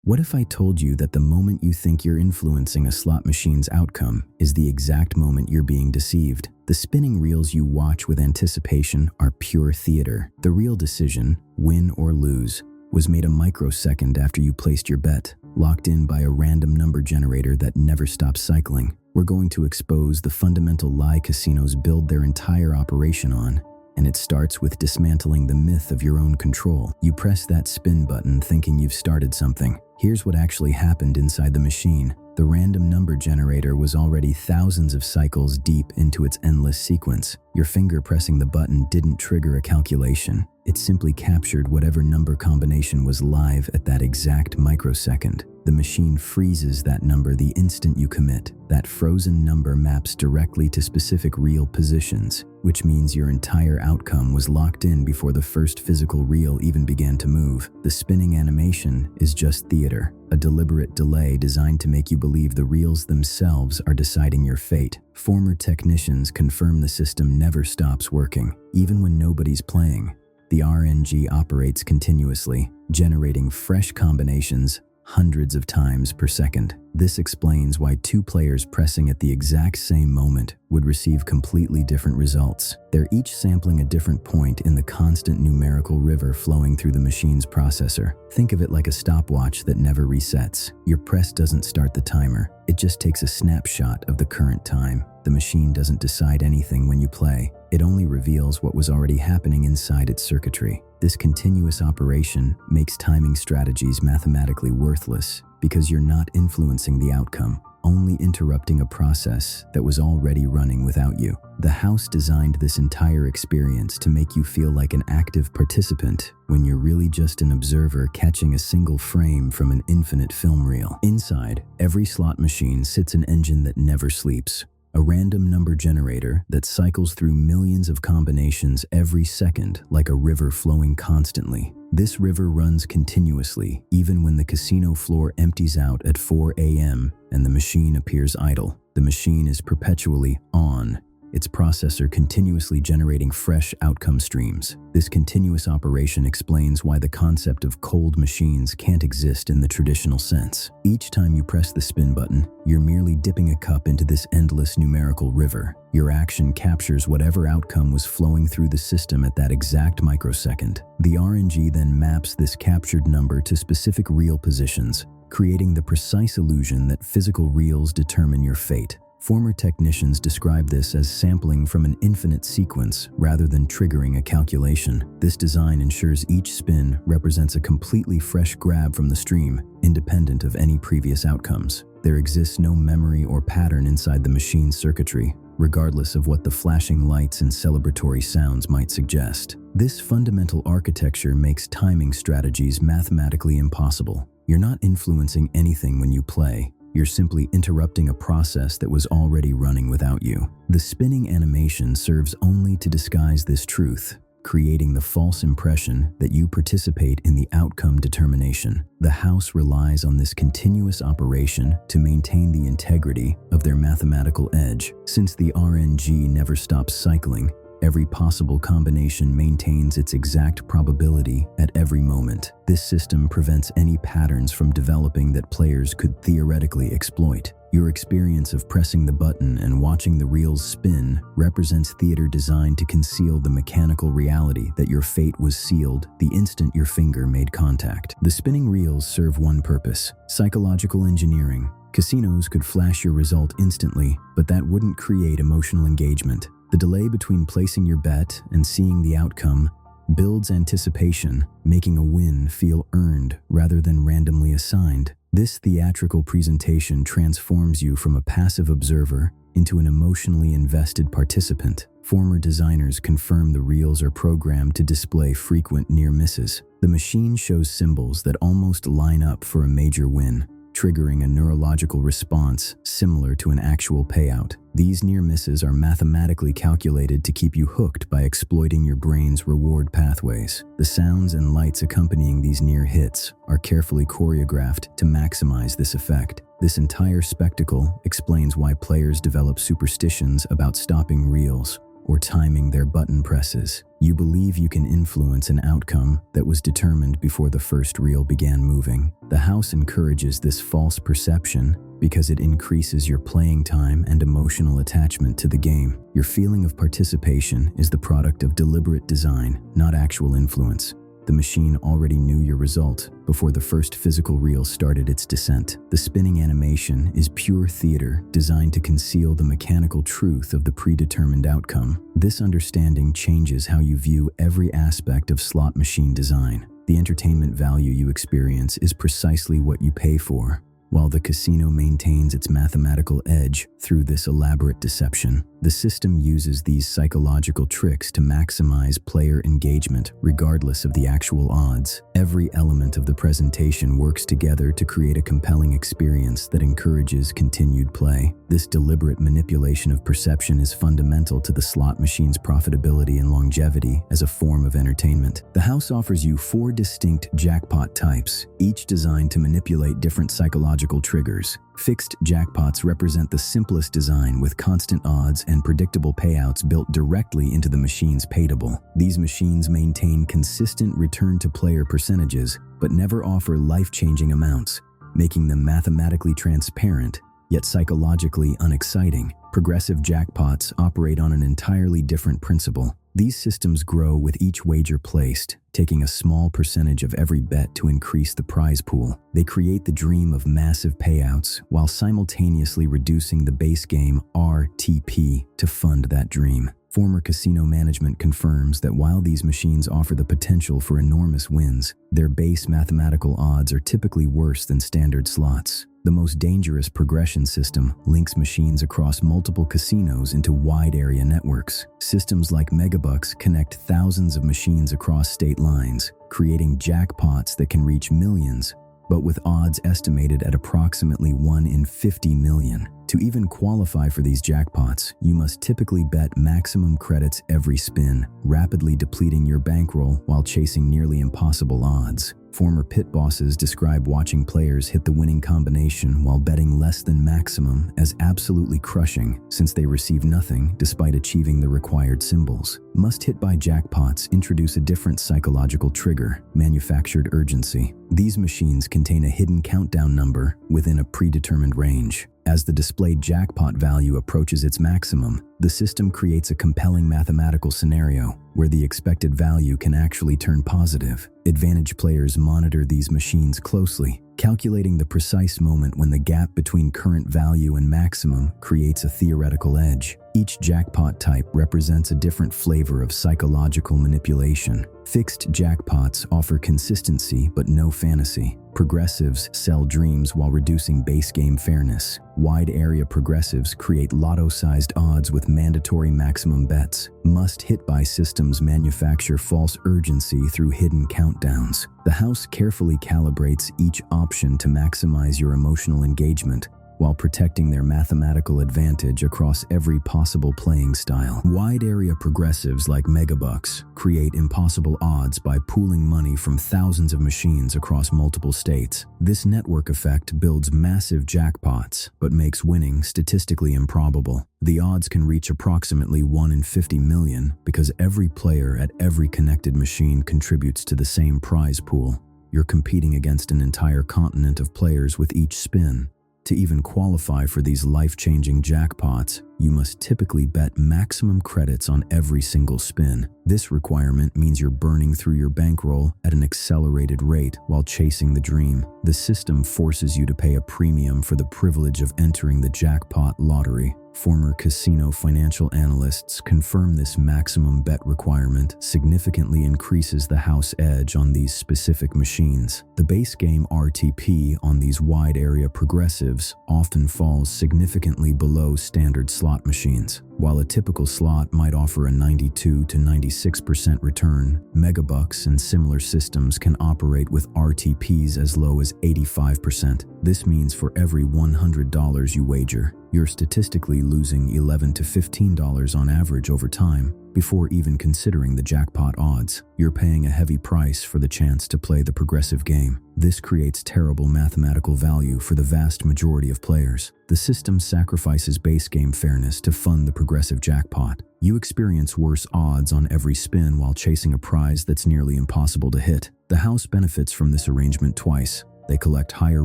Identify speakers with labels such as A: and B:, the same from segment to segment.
A: What if I told you that the moment you think you're influencing a slot machine's outcome is the exact moment you're being deceived? The spinning reels you watch with anticipation are pure theater. The real decision, win or lose, was made a microsecond after you placed your bet, locked in by a random number generator that never stops cycling. We're going to expose the fundamental lie casinos build their entire operation on, and it starts with dismantling the myth of your own control. You press that spin button thinking you've started something. Here's what actually happened inside the machine. The random number generator was already thousands of cycles deep into its endless sequence. Your finger pressing the button didn't trigger a calculation. It simply captured whatever number combination was live at that exact microsecond. The machine freezes that number the instant you commit. That frozen number maps directly to specific reel positions, which means your entire outcome was locked in before the first physical reel even began to move. The spinning animation is just theater, a deliberate delay designed to make you believe the reels themselves are deciding your fate. Former technicians confirm the system never stops working, even when nobody's playing. The RNG operates continuously, generating fresh combinations hundreds of times per second. This explains why two players pressing at the exact same moment would receive completely different results. They're each sampling a different point in the constant numerical river flowing through the machine's processor. Think of it like a stopwatch that never resets. Your press doesn't start the timer. It just takes a snapshot of the current time. The machine doesn't decide anything when you play. It only reveals what was already happening inside its circuitry. This continuous operation makes timing strategies mathematically worthless because you're not influencing the outcome, only interrupting a process that was already running without you. The house designed this entire experience to make you feel like an active participant when you're really just an observer catching a single frame from an infinite film reel. Inside, every slot machine sits an engine that never sleeps. A random number generator that cycles through millions of combinations every second like a river flowing constantly. This river runs continuously, even when the casino floor empties out at 4 a.m. and the machine appears idle. The machine is perpetually on, its processor continuously generating fresh outcome streams. This continuous operation explains why the concept of cold machines can't exist in the traditional sense. Each time you press the spin button, you're merely dipping a cup into this endless numerical river. Your action captures whatever outcome was flowing through the system at that exact microsecond. The RNG then maps this captured number to specific reel positions, creating the precise illusion that physical reels determine your fate. Former technicians describe this as sampling from an infinite sequence rather than triggering a calculation. This design ensures each spin represents a completely fresh grab from the stream, independent of any previous outcomes. There exists no memory or pattern inside the machine's circuitry, regardless of what the flashing lights and celebratory sounds might suggest. This fundamental architecture makes timing strategies mathematically impossible. You're not influencing anything when you play. You're simply interrupting a process that was already running without you. The spinning animation serves only to disguise this truth, creating the false impression that you participate in the outcome determination. The house relies on this continuous operation to maintain the integrity of their mathematical edge. Since the RNG never stops cycling, every possible combination maintains its exact probability at every moment. This system prevents any patterns from developing that players could theoretically exploit. Your experience of pressing the button and watching the reels spin represents theater designed to conceal the mechanical reality that your fate was sealed the instant your finger made contact. The spinning reels serve one purpose: psychological engineering. Casinos could flash your result instantly, but that wouldn't create emotional engagement. The delay between placing your bet and seeing the outcome builds anticipation, making a win feel earned rather than randomly assigned. This theatrical presentation transforms you from a passive observer into an emotionally invested participant. Former designers confirm the reels are programmed to display frequent near misses. The machine shows symbols that almost line up for a major win, triggering a neurological response similar to an actual payout. These near misses are mathematically calculated to keep you hooked by exploiting your brain's reward pathways. The sounds and lights accompanying these near hits are carefully choreographed to maximize this effect. This entire spectacle explains why players develop superstitions about stopping reels or timing their button presses. You believe you can influence an outcome that was determined before the first reel began moving. The house encourages this false perception because it increases your playing time and emotional attachment to the game. Your feeling of participation is the product of deliberate design, not actual influence. The machine already knew your result before the first physical reel started its descent. The spinning animation is pure theater designed to conceal the mechanical truth of the predetermined outcome. This understanding changes how you view every aspect of slot machine design. The entertainment value you experience is precisely what you pay for, while the casino maintains its mathematical edge through this elaborate deception. The system uses these psychological tricks to maximize player engagement regardless of the actual odds. Every element of the presentation works together to create a compelling experience that encourages continued play. This deliberate manipulation of perception is fundamental to the slot machine's profitability and longevity as a form of entertainment. The house offers you 4 distinct jackpot types, each designed to manipulate different psychological triggers. Fixed jackpots represent the simplest design with constant odds and predictable payouts built directly into the machine's pay table. These machines maintain consistent return-to-player percentages, but never offer life-changing amounts, making them mathematically transparent, yet psychologically unexciting. Progressive jackpots operate on an entirely different principle. These systems grow with each wager placed, taking a small percentage of every bet to increase the prize pool. They create the dream of massive payouts while simultaneously reducing the base game RTP to fund that dream. Former casino management confirms that while these machines offer the potential for enormous wins, their base mathematical odds are typically worse than standard slots. The most dangerous progression system links machines across multiple casinos into wide-area networks. Systems like Megabucks connect thousands of machines across state lines, creating jackpots that can reach millions, but with odds estimated at approximately 1 in 50 million. To even qualify for these jackpots, you must typically bet maximum credits every spin, rapidly depleting your bankroll while chasing nearly impossible odds. Former pit bosses describe watching players hit the winning combination while betting less than maximum as absolutely crushing, since they receive nothing despite achieving the required symbols. Must-hit-by jackpots introduce a different psychological trigger: manufactured urgency. These machines contain a hidden countdown number within a predetermined range. As the displayed jackpot value approaches its maximum, the system creates a compelling mathematical scenario where the expected value can actually turn positive. Advantage players monitor these machines closely, calculating the precise moment when the gap between current value and maximum creates a theoretical edge. Each jackpot type represents a different flavor of psychological manipulation. Fixed jackpots offer consistency but no fantasy. Progressives sell dreams while reducing base game fairness. Wide-area progressives create lotto-sized odds with mandatory maximum bets. Must-hit-by systems manufacture false urgency through hidden countdowns. The house carefully calibrates each option to maximize your emotional engagement, while protecting their mathematical advantage across every possible playing style. Wide-area progressives like Megabucks create impossible odds by pooling money from thousands of machines across multiple states. This network effect builds massive jackpots, but makes winning statistically improbable. The odds can reach approximately 1 in 50 million because every player at every connected machine contributes to the same prize pool. You're competing against an entire continent of players with each spin. To even qualify for these life-changing jackpots, you must typically bet maximum credits on every single spin. This requirement means you're burning through your bankroll at an accelerated rate while chasing the dream. The system forces you to pay a premium for the privilege of entering the jackpot lottery. Former casino financial analysts confirm this maximum bet requirement significantly increases the house edge on these specific machines. The base game RTP on these wide-area progressives often falls significantly below standard slot machines. While a typical slot might offer a 92 to 96% return, Megabucks and similar systems can operate with RTPs as low as 85%. This means for every $100 you wager, you're statistically losing $11 to $15 on average over time, before even considering the jackpot odds. You're paying a heavy price for the chance to play the progressive game. This creates terrible mathematical value for the vast majority of players. The system sacrifices base game fairness to fund the progressive jackpot. You experience worse odds on every spin while chasing a prize that's nearly impossible to hit. The house benefits from this arrangement twice. They collect higher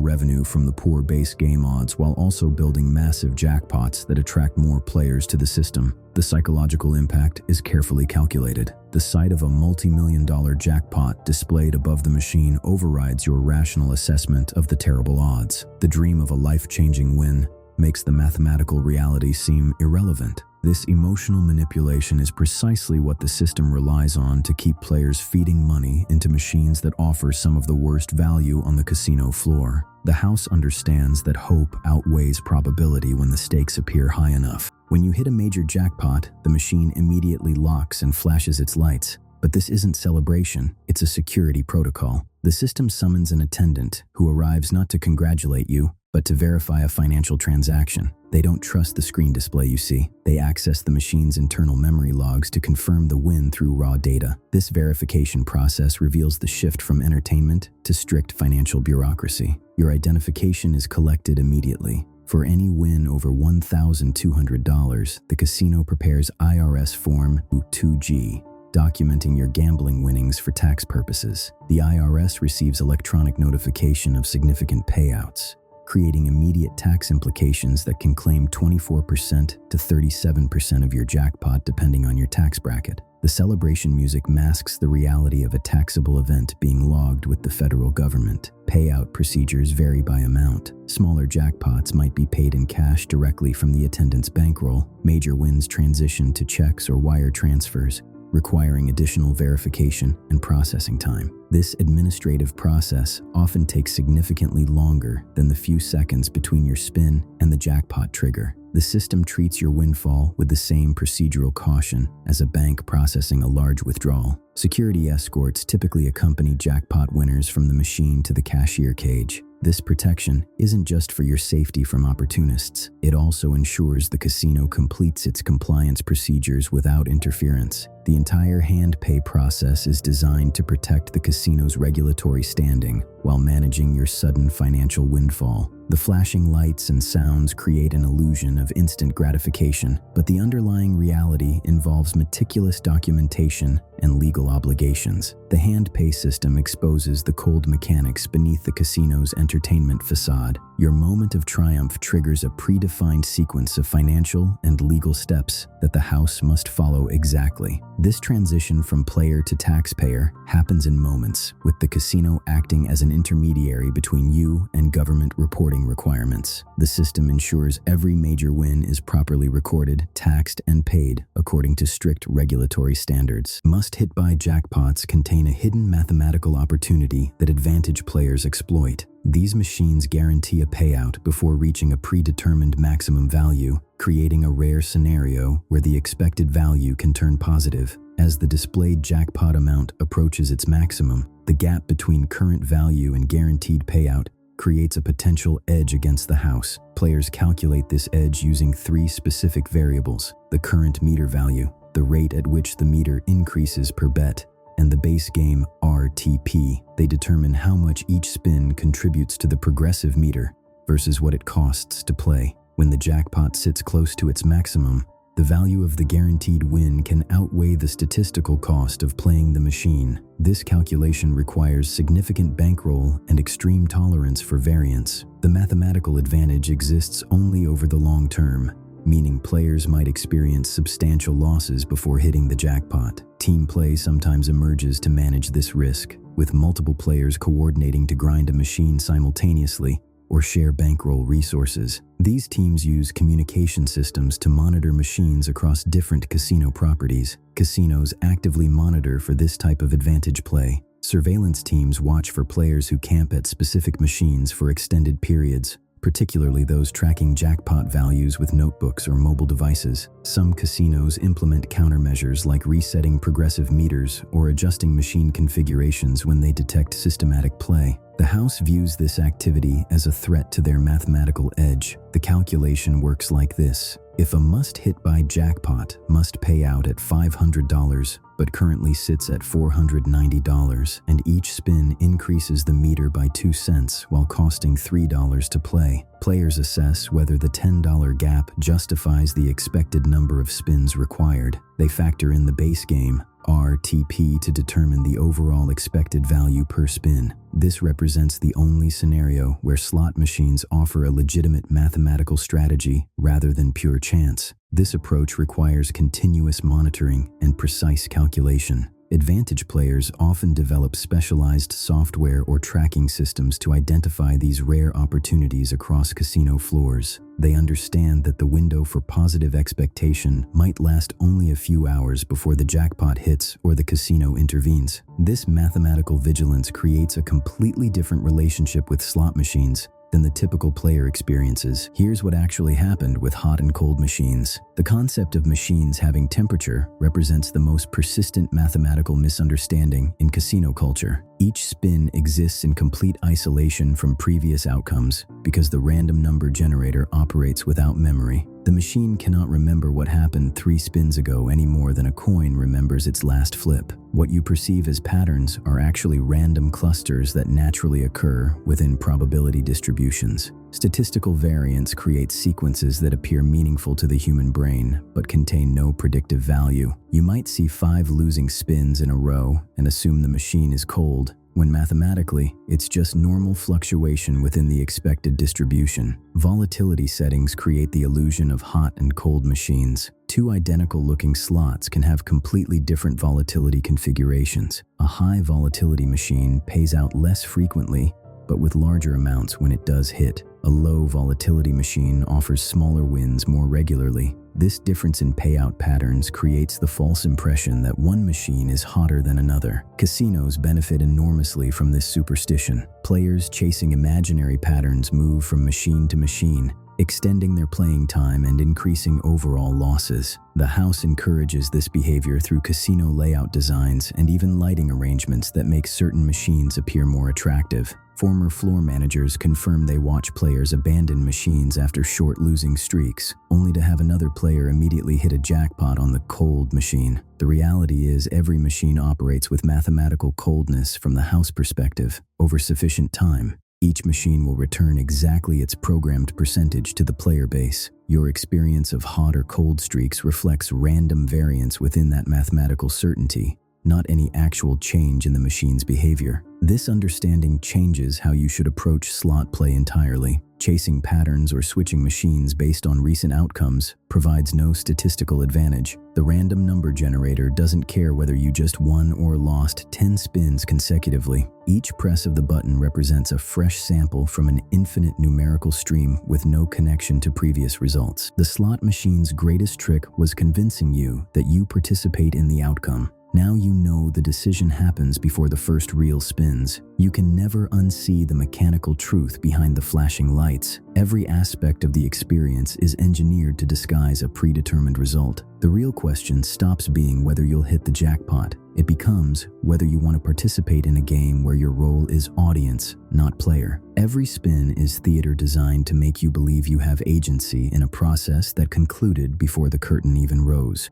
A: revenue from the poor base game odds while also building massive jackpots that attract more players to the system. The psychological impact is carefully calculated. The sight of a multi-million-dollar jackpot displayed above the machine overrides your rational assessment of the terrible odds. The dream of a life-changing win makes the mathematical reality seem irrelevant. This emotional manipulation is precisely what the system relies on to keep players feeding money into machines that offer some of the worst value on the casino floor. The house understands that hope outweighs probability when the stakes appear high enough. When you hit a major jackpot, the machine immediately locks and flashes its lights. But this isn't celebration, it's a security protocol. The system summons an attendant who arrives not to congratulate you, but to verify a financial transaction. They don't trust the screen display you see. They access the machine's internal memory logs to confirm the win through raw data. This verification process reveals the shift from entertainment to strict financial bureaucracy. Your identification is collected immediately. For any win over $1,200, the casino prepares IRS Form 2G, documenting your gambling winnings for tax purposes. The IRS receives electronic notification of significant payouts, creating immediate tax implications that can claim 24% to 37% of your jackpot depending on your tax bracket. The celebration music masks the reality of a taxable event being logged with the federal government. Payout procedures vary by amount. Smaller jackpots might be paid in cash directly from the attendant's bankroll. Major wins transition to checks or wire transfers, requiring additional verification and processing time. This administrative process often takes significantly longer than the few seconds between your spin and the jackpot trigger. The system treats your windfall with the same procedural caution as a bank processing a large withdrawal. Security escorts typically accompany jackpot winners from the machine to the cashier cage. This protection isn't just for your safety from opportunists. It also ensures the casino completes its compliance procedures without interference. The entire hand pay process is designed to protect the casino's regulatory standing while managing your sudden financial windfall. The flashing lights and sounds create an illusion of instant gratification, but the underlying reality involves meticulous documentation and legal obligations. The hand pay system exposes the cold mechanics beneath the casino's entertainment facade. Your moment of triumph triggers a predefined sequence of financial and legal steps that the house must follow exactly. This transition from player to taxpayer happens in moments, with the casino acting as an intermediary between you and government reporting requirements. The system ensures every major win is properly recorded, taxed, and paid according to strict regulatory standards. Must-hit-buy jackpots contain a hidden mathematical opportunity that advantage players exploit. These machines guarantee a payout before reaching a predetermined maximum value, creating a rare scenario where the expected value can turn positive. As the displayed jackpot amount approaches its maximum, the gap between current value and guaranteed payout creates a potential edge against the house. Players calculate this edge using three specific variables: the current meter value, the rate at which the meter increases per bet, and the base game RTP. They determine how much each spin contributes to the progressive meter versus what it costs to play. When the jackpot sits close to its maximum, the value of the guaranteed win can outweigh the statistical cost of playing the machine. This calculation requires significant bankroll and extreme tolerance for variance. The mathematical advantage exists only over the long term, meaning players might experience substantial losses before hitting the jackpot. Team play sometimes emerges to manage this risk, with multiple players coordinating to grind a machine simultaneously or share bankroll resources. These teams use communication systems to monitor machines across different casino properties. Casinos actively monitor for this type of advantage play. Surveillance teams watch for players who camp at specific machines for extended periods, particularly those tracking jackpot values with notebooks or mobile devices. Some casinos implement countermeasures like resetting progressive meters or adjusting machine configurations when they detect systematic play. The house views this activity as a threat to their mathematical edge. The calculation works like this. If a must-hit by Jackpot must pay out at $500, but currently sits at $490, and each spin increases the meter by 2 cents while costing $3 to play, players assess whether the $10 gap justifies the expected number of spins required. They factor in the base game, RTP, to determine the overall expected value per spin. This represents the only scenario where slot machines offer a legitimate mathematical strategy rather than pure chance. This approach requires continuous monitoring and precise calculation. Advantage players often develop specialized software or tracking systems to identify these rare opportunities across casino floors. They understand that the window for positive expectation might last only a few hours before the jackpot hits or the casino intervenes. This mathematical vigilance creates a completely different relationship with slot machines than the typical player experiences. Here's what actually happened with hot and cold machines. The concept of machines having temperature represents the most persistent mathematical misunderstanding in casino culture. Each spin exists in complete isolation from previous outcomes because the random number generator operates without memory. The machine cannot remember what happened 3 spins ago any more than a coin remembers its last flip. What you perceive as patterns are actually random clusters that naturally occur within probability distributions. Statistical variance creates sequences that appear meaningful to the human brain but contain no predictive value. You might see 5 losing spins in a row and assume the machine is cold, when mathematically, it's just normal fluctuation within the expected distribution. Volatility settings create the illusion of hot and cold machines. 2 identical-looking slots can have completely different volatility configurations. A high volatility machine pays out less frequently, but with larger amounts when it does hit. A low volatility machine offers smaller wins more regularly. This difference in payout patterns creates the false impression that one machine is hotter than another. Casinos benefit enormously from this superstition. Players chasing imaginary patterns move from machine to machine, extending their playing time and increasing overall losses. The house encourages this behavior through casino layout designs and even lighting arrangements that make certain machines appear more attractive. Former floor managers confirm they watch players abandon machines after short losing streaks, only to have another player immediately hit a jackpot on the cold machine. The reality is every machine operates with mathematical coldness from the house perspective. Over sufficient time, each machine will return exactly its programmed percentage to the player base. Your experience of hot or cold streaks reflects random variance within that mathematical certainty, not any actual change in the machine's behavior. This understanding changes how you should approach slot play entirely. Chasing patterns or switching machines based on recent outcomes provides no statistical advantage. The random number generator doesn't care whether you just won or lost 10 spins consecutively. Each press of the button represents a fresh sample from an infinite numerical stream with no connection to previous results. The slot machine's greatest trick was convincing you that you participate in the outcome. Now you know the decision happens before the first reel spins. You can never unsee the mechanical truth behind the flashing lights. Every aspect of the experience is engineered to disguise a predetermined result. The real question stops being whether you'll hit the jackpot. It becomes whether you want to participate in a game where your role is audience, not player. Every spin is theater designed to make you believe you have agency in a process that concluded before the curtain even rose.